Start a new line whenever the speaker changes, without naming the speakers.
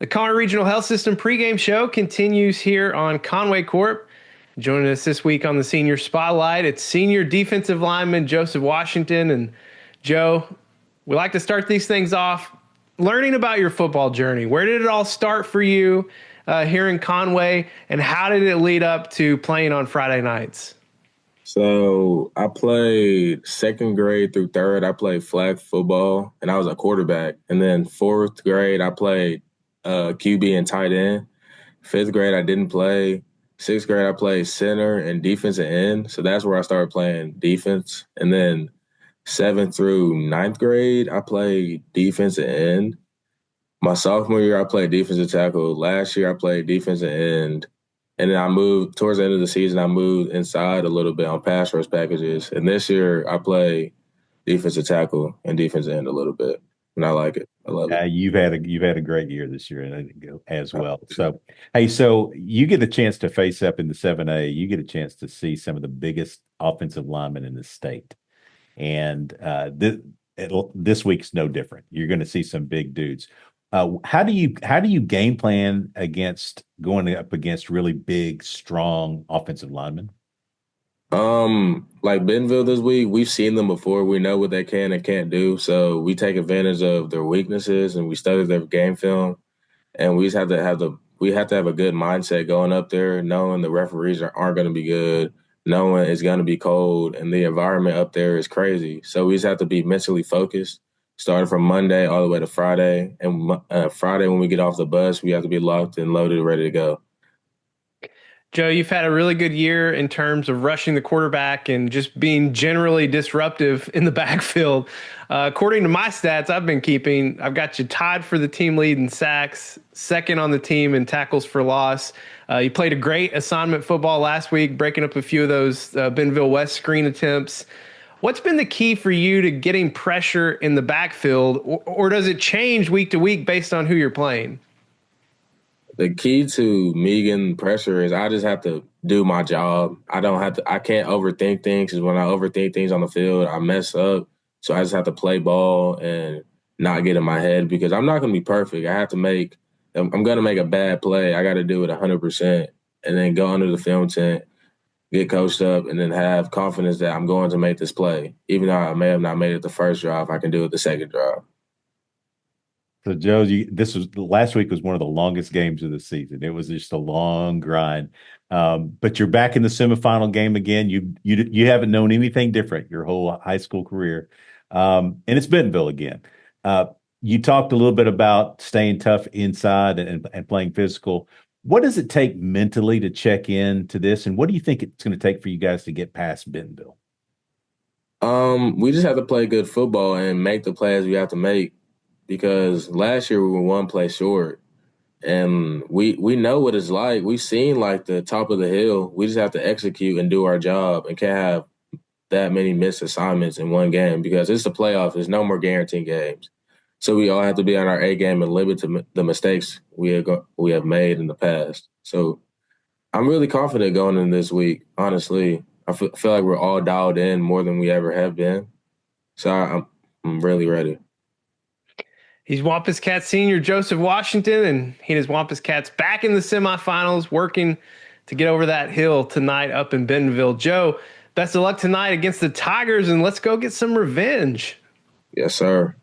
The Conway Regional Health System pregame show continues here on Conway Corp. Joining us this week on the Senior Spotlight, it's senior defensive lineman Joseph Washington. And Joe, we like to start these things off learning about your football journey. Where did it all start for you here in Conway, and how did it lead up to playing on Friday nights?
So I played second grade through third. I played flag football, and I was a quarterback. And then fourth grade, I played QB and tight end. Fifth grade, I didn't play. Sixth grade, I played center and defensive end. So that's where I started playing defense. And then seventh through ninth grade, I played defensive end. My sophomore year, I played defensive tackle. Last year, I played defensive end. And then I moved towards the end of the season. I moved inside a little bit on pass rush packages. And this year, I play defensive tackle and defensive end a little bit, and I like it. I love it.
You've had a great year this year as well. So hey, so you get a chance to face up in the 7A. You get a chance to see some of the biggest offensive linemen in the state, and this week's no different. You're going to see some big dudes. How do you game plan against going up against really big, strong offensive linemen?
Like Bentonville this week, we've seen them before. We know what they can and can't do. So we take advantage of their weaknesses and we study their game film. And we just have to have a good mindset going up there, knowing the referees aren't going to be good, knowing it's going to be cold, and the environment up there is crazy. So we just have to be mentally focused, starting from Monday all the way to Friday. And Friday, when we get off the bus, we have to be locked and loaded, ready to go.
Joe, you've had a really good year in terms of rushing the quarterback and just being generally disruptive in the backfield. According to my stats I've been keeping, I've got you tied for the team lead in sacks, second on the team in tackles for loss. You played a great assignment football last week, breaking up a few of those Bentonville West screen attempts. What's been the key for you to getting pressure in the backfield, or does it change week to week based on who you're playing?
The key to me getting pressure is I just have to do my job. I can't overthink things, because when I overthink things on the field, I mess up. So I just have to play ball and not get in my head, because I'm not going to be perfect. I'm going to make a bad play. I got to do it 100% and then go under the film tent, get coached up, and then have confidence that I'm going to make this play. Even though I may have not made it the first drive, I can do it the second drive.
So, Joe, last week was one of the longest games of the season. It was just a long grind. But you're back in the semifinal game again. You haven't known anything different your whole high school career, and it's Bentonville again. You talked a little bit about staying tough inside and playing physical. What does it take mentally to check in to this, and what do you think it's going to take for you guys to get past Bentonville?
We just have to play good football and make the plays we have to make, because last year we were one play short, and we know what it's like. We've seen like the top of the hill. We just have to execute and do our job, and can't have that many missed assignments in one game, because it's the playoffs. There's no more guaranteed games. So we all have to be on our A game and limit the mistakes we have made in the past. So I'm really confident going in this week, honestly. I feel like we're all dialed in more than we ever have been. So I'm really ready.
He's Wampus Cats senior Joseph Washington, and he and his Wampus Cats back in the semifinals, working to get over that hill tonight up in Bentonville. Joe, best of luck tonight against the Tigers, and let's go get some revenge.
Yes, sir.